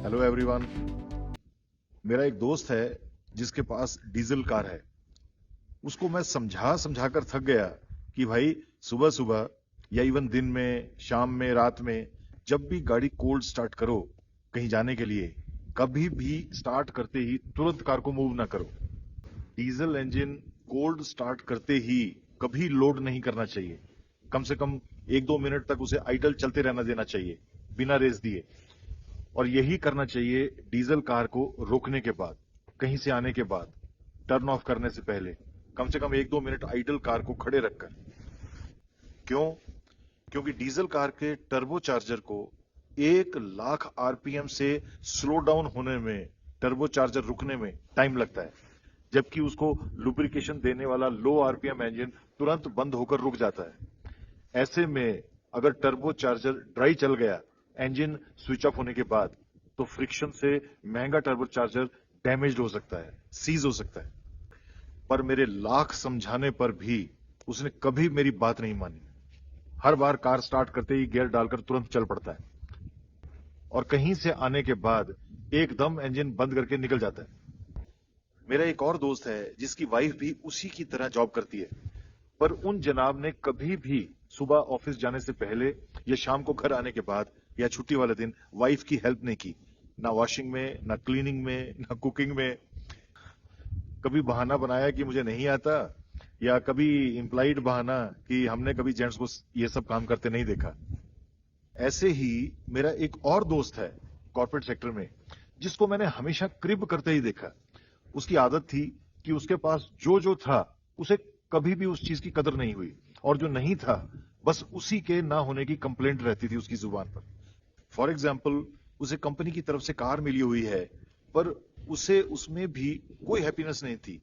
Hello everyone. मेरा एक दोस्त है जिसके पास डीजल कार है। उसको मैं समझा समझा कर थक गया कि भाई सुबह सुबह या इवन दिन में, शाम में, रात में जब भी गाड़ी कोल्ड स्टार्ट करो कहीं जाने के लिए, कभी भी स्टार्ट करते ही तुरंत कार को मूव ना करो। डीजल इंजन कोल्ड स्टार्ट करते ही कभी लोड नहीं करना चाहिए। कम से कम 1-2 मिनट तक उसे आइडल चलते रहना देना चाहिए बिना रेस दिए। और यही करना चाहिए डीजल कार को रोकने के बाद, कहीं से आने के बाद, टर्न ऑफ करने से पहले कम से कम 1-2 मिनट आइडल कार को खड़े रखकर। क्यों? क्योंकि डीजल कार के टर्बो चार्जर को 1,00,000 आरपीएम से स्लो डाउन होने में, टर्बो चार्जर रुकने में टाइम लगता है, जबकि उसको लुब्रिकेशन देने वाला लो आरपीएम इंजन तुरंत बंद होकर रुक जाता है। ऐसे में अगर टर्बो चार्जर ड्राई चल गया इंजन स्विच ऑफ होने के बाद, तो फ्रिक्शन से महंगा टर्बो चार्जर डैमेज हो सकता है, सीज हो सकता है। पर मेरे लाख समझाने पर भी उसने कभी मेरी बात नहीं मानी। हर बार कार स्टार्ट करते ही गियर डालकर तुरंत चल पड़ता है और कहीं से आने के बाद एकदम इंजन बंद करके निकल जाता है। मेरा एक और दोस्त है जिसकी वाइफ भी उसी की तरह जॉब करती है, पर उन जनाब ने कभी भी सुबह ऑफिस जाने से पहले या शाम को घर आने के बाद या छुट्टी वाले दिन वाइफ की हेल्प नहीं की। ना वॉशिंग में, ना क्लीनिंग में, ना कुकिंग में। कभी बहाना बनाया कि मुझे नहीं आता, या कभी इंप्लाइड बहाना कि हमने कभी जेंट्स को ये सब काम करते नहीं देखा। ऐसे ही मेरा एक और दोस्त है कॉर्पोरेट सेक्टर में, जिसको मैंने हमेशा क्रिब करते ही देखा। उसकी आदत थी कि उसके पास जो जो था उसे कभी भी उस चीज की कदर नहीं हुई, और जो नहीं था बस उसी के ना होने की कंप्लेंट रहती थी उसकी जुबान पर। फॉर एग्जाम्पल, उसे कंपनी की तरफ से कार मिली हुई है, पर उसे उसमें भी कोई हैप्पीनेस नहीं थी।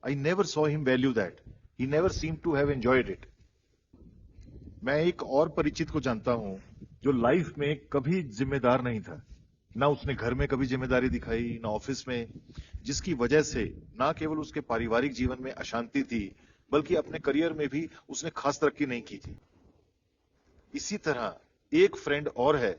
I never saw him value that. He never seem to have enjoyed it. मैं एक और परिचित को जानता हूं जो लाइफ में कभी जिम्मेदार नहीं था। ना उसने घर में कभी जिम्मेदारी दिखाई, ना ऑफिस में, जिसकी वजह से ना केवल उसके पारिवारिक जीवन में अशांति थी, बल्कि अपने करियर में भी उसने खास तरक्की नहीं की थी। इसी तरह एक फ्रेंड और है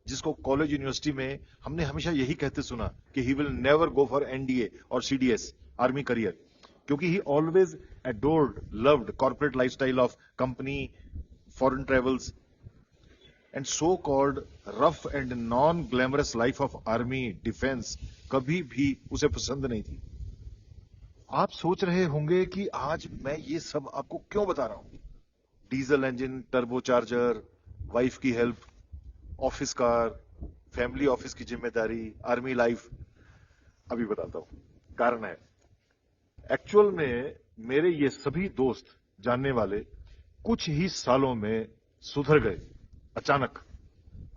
जिसको कॉलेज यूनिवर्सिटी में हमने हमेशा यही कहते सुना कि he will never go for NDA और सीडीएस, आर्मी करियर, क्योंकि ही always adored, loved corporate lifestyle of company, foreign travels and so called rough and non glamorous life of army defence कभी भी उसे पसंद नहीं थी। आप सोच रहे होंगे कि आज मैं ये सब आपको क्यों बता रहा हूं। Diesel engine, turbocharger, wife की help, office car, family office की जिम्मेदारी, आर्मी लाइफ। अभी बताता हूं। कारण है, एक्चुअल में मेरे ये सभी दोस्त जानने वाले कुछ ही सालों में सुधर गए अचानक।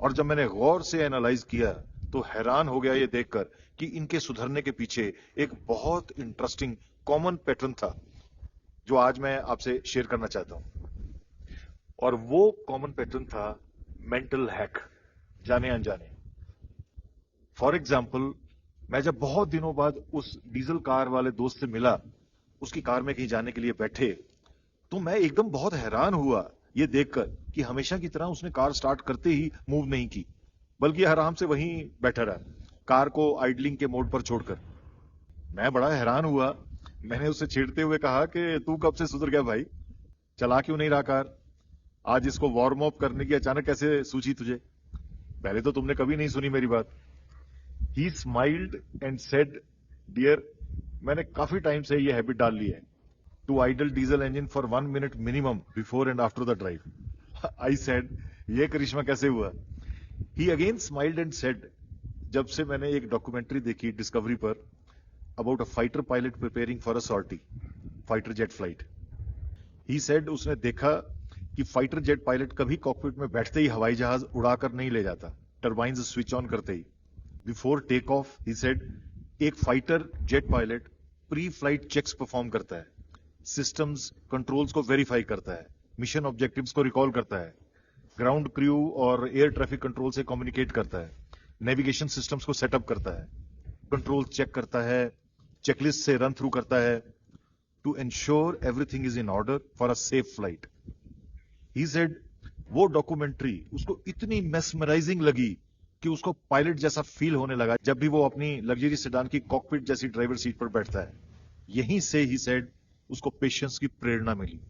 और जब मैंने गौर से एनालाइज किया तो हैरान हो गया ये देखकर कि इनके सुधरने के पीछे एक बहुत इंटरेस्टिंग कॉमन पैटर्न था, जो आज मैं आपसे शेयर करना चाहता हूं। और वो कॉमन पैटर्न था मेंटल हैक, जाने अनजाने। फॉर एग्जाम्पल, मैं जब बहुत दिनों बाद उस डीजल कार वाले दोस्त से मिला, उसकी कार में कहीं जाने के लिए बैठे, तो मैं एकदम बहुत हैरान हुआ ये देखकर कि हमेशा की तरह उसने कार स्टार्ट करते ही मूव नहीं की, बल्कि आराम से वहीं बैठा रहा, कार को आइडलिंग के मोड पर छोड़कर। मैं बड़ा हैरान हुआ। मैंने उससे छेड़ते हुए कहा कि तू कब से सुधर गया भाई, चला क्यों नहीं रहा कार? आज इसको वार्म अप करने की अचानक कैसे सूझी तुझे? पहले तो तुमने कभी नहीं सुनी मेरी बात। He smiled and said, dear, मैंने काफी टाइम से ये हैबिट डाल ली है, to idle diesel engine for 1 minute minimum before and after the drive. I said, ये करिश्मा कैसे हुआ? He again smiled and said, जब से मैंने एक डॉक्यूमेंट्री देखी डिस्कवरी पर about a fighter pilot preparing for a sortie, fighter jet flight. He said, उसने देखा कि फाइटर जेट पायलट कभी कॉकपिट में बैठते ही हवाई जहाज उड़ाकर नहीं ले जाता, टर्बाइंस स्विच ऑन करते ही। Before take off, he said, एक fighter jet pilot pre flight checks perform करता है, सिस्टम्स कंट्रोल्स को वेरीफाई करता है, मिशन ऑब्जेक्टिव्स को रिकॉल करता है, ग्राउंड क्रू और एयर ट्रैफिक कंट्रोल से कम्युनिकेट करता है, नेविगेशन सिस्टम्स को सेटअप करता है, कंट्रोल चेक करता है, चेकलिस्ट से रन थ्रू करता है, to ensure everything is in order for a safe flight. He said, वो डॉक्यूमेंट्री उसको इतनी मेस्मराइजिंग लगी कि उसको पायलट जैसा फील होने लगा जब भी वो अपनी लग्जरी सेडान की कॉकपिट जैसी ड्राइवर सीट पर बैठता है। यहीं से ही सेड उसको पेशेंस की प्रेरणा मिली।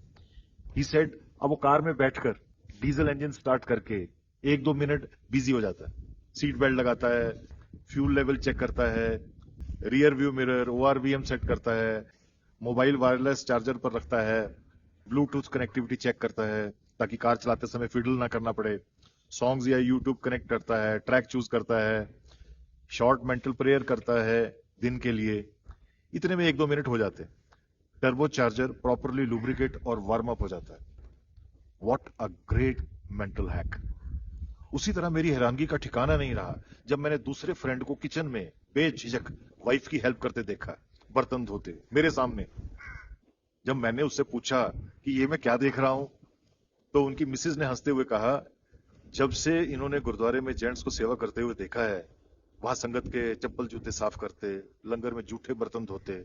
ही सेड अब वो कार में बैठकर डीजल इंजन स्टार्ट करके 1-2 मिनट बिजी हो जाता है, सीट बेल्ट लगाता है, फ्यूल लेवल चेक करता है, rear view mirror ORVM set करता है, मोबाइल वायरलेस चार्जर पर रखता है, ब्लूटूथ कनेक्टिविटी चेक करता है ताकि कार चलाते समय फिडल ना करना पड़े, सॉन्ग्स या यूट्यूब कनेक्ट करता है, ट्रैक चूज करता है, शॉर्ट मेंटल प्रेयर करता है दिन के लिए। इतने में 1-2 मिनट हो जाते, टर्बो चार्जर प्रॉपरली लुब्रिकेट और वार्म अप हो जाता है। What a great mental hack. उसी तरह मेरी हैरानगी का ठिकाना नहीं रहा जब मैंने दूसरे फ्रेंड को किचन में बेझिझक वाइफ की हेल्प करते देखा, बर्तन धोते मेरे सामने। जब मैंने उससे पूछा कि ये मैं क्या देख रहा हूं, तो उनकी मिसेज ने हंसते हुए कहा, जब से इन्होंने गुरुद्वारे में जेंट्स को सेवा करते हुए देखा है, वहां संगत के चप्पल जूते साफ करते, लंगर में जूठे बर्तन धोते,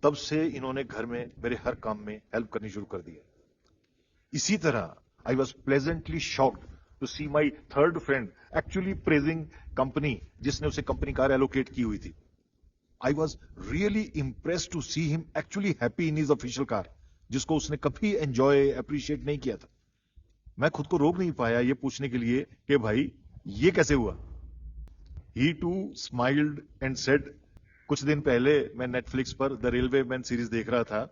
तब से इन्होंने घर में मेरे हर काम में हेल्प करनी शुरू कर दी है। इसी तरह I was pleasantly shocked to see my third friend actually praising company जिसने उसे कंपनी कार एलोकेट की हुई थी। I was really impressed to see him actually happy in his official car, जिसको उसने कभी एंजॉय अप्रिशिएट नहीं किया था। मैं खुद को रोक नहीं पाया ये पूछने के लिए कि भाई ये कैसे हुआ। ही टू स्माइल्ड एंड सेड, कुछ दिन पहले मैं नेटफ्लिक्स पर द रेलवे मैन सीरीज देख रहा था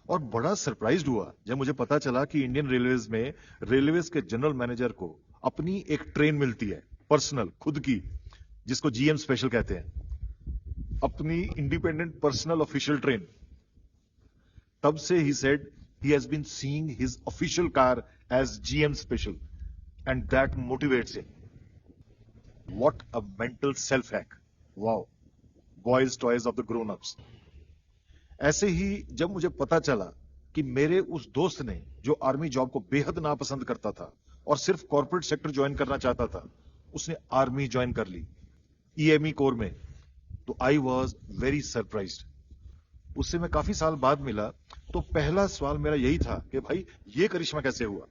और बड़ा सरप्राइज्ड हुआ जब मुझे पता चला कि इंडियन रेलवेज में रेलवेज के जनरल मैनेजर को अपनी एक ट्रेन मिलती है, पर्सनल, खुद की, जिसको GM स्पेशल कहते हैं, अपनी इंडिपेंडेंट पर्सनल ऑफिशियल ट्रेन। तब से he said he has been seeing his official car as GM special and that motivates him. What a mental self hack. Wow. Boys toys of the grown ups. ऐसे ही जब मुझे पता चला कि मेरे उस दोस्त ने जो आर्मी जॉब को बेहद नापसंद करता था और सिर्फ कॉर्पोरेट सेक्टर ज्वाइन करना चाहता था, उसने आर्मी ज्वाइन कर ली, EME कोर में, तो आई वॉज वेरी सरप्राइज्ड। उससे मैं काफी साल बाद मिला तो पहला सवाल मेरा यही था कि भाई ये करिश्मा कैसे हुआ।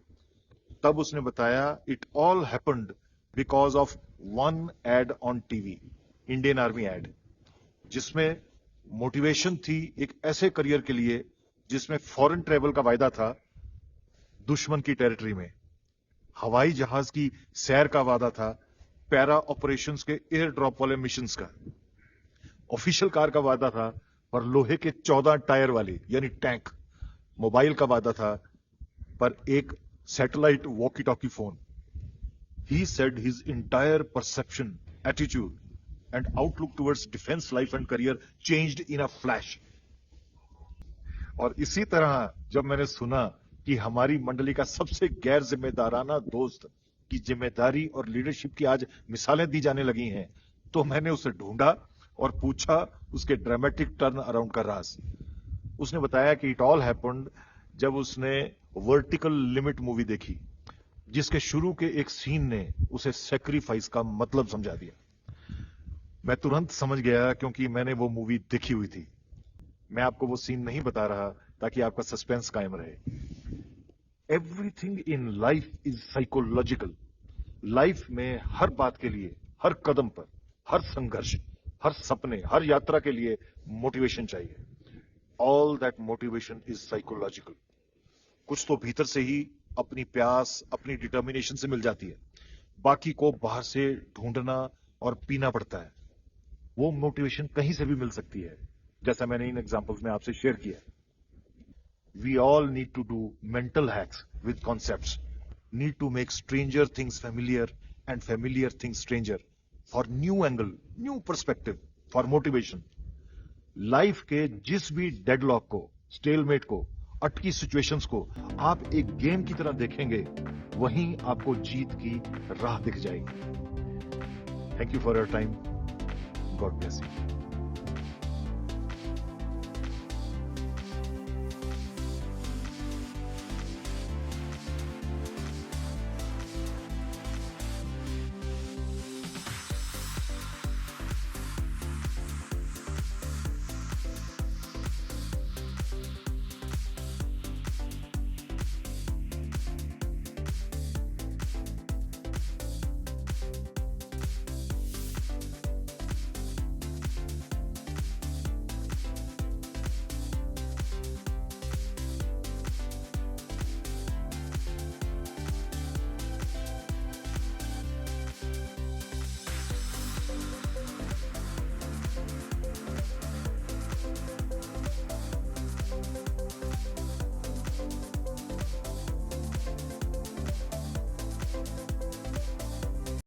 तब उसने बताया, it all happened because of one ad on TV, Indian army ad, जिसमें मोटिवेशन थी एक ऐसे करियर के लिए जिसमें फॉरेन ट्रेवल का वायदा था दुश्मन की टेरिटरी में, हवाई जहाज की सैर का वादा था पैरा ऑपरेशंस के एयर ड्रॉप वाले मिशंस का, ऑफिशियल कार का वादा था पर लोहे के 14 टायर वाली यानी टैंक, मोबाइल का वादा था पर एक satellite walkie talkie phone. He said his entire perception, attitude and outlook towards defense life and career changed in a flash. और इसी तरह जब मैंने सुना कि हमारी मंडली का सबसे गैर जिम्मेदाराना दोस्त की जिम्मेदारी और लीडरशिप की आज मिसालें दी जाने लगी हैं, तो मैंने उसे ढूंढा और पूछा उसके ड्रामेटिक टर्न अराउंड का राज। उसने बताया कि इट ऑल हैपेंड जब उसने वर्टिकल लिमिट मूवी देखी, जिसके शुरू के एक सीन ने उसे सेक्रीफाइस का मतलब समझा दिया। मैं तुरंत समझ गया क्योंकि मैंने वो मूवी देखी हुई थी। मैं आपको वो सीन नहीं बता रहा ताकि आपका सस्पेंस कायम रहे। Everything in life is psychological. Life में हर बात के लिए, हर कदम पर, हर संघर्ष, हर सपने, हर यात्रा के लिए मोटिवेशन चाहिए। All that motivation is psychological. कुछ तो भीतर से ही अपनी प्यास, अपनी डिटर्मिनेशन से मिल जाती है, बाकी को बाहर से ढूंढना और पीना पड़ता है। वो मोटिवेशन कहीं से भी मिल सकती है, जैसा मैंने इन एग्जांपल्स में आपसे शेयर किया। We all need to do mental hacks with concepts, need to make stranger things familiar and familiar things stranger, for new angle, new perspective, for motivation. Life के जिस भी डेडलॉक को, स्टेलमेट को, अटकी situations को आप एक गेम की तरह देखेंगे, वहीं आपको जीत की राह दिख जाएगी। Thank you for your time. God bless you.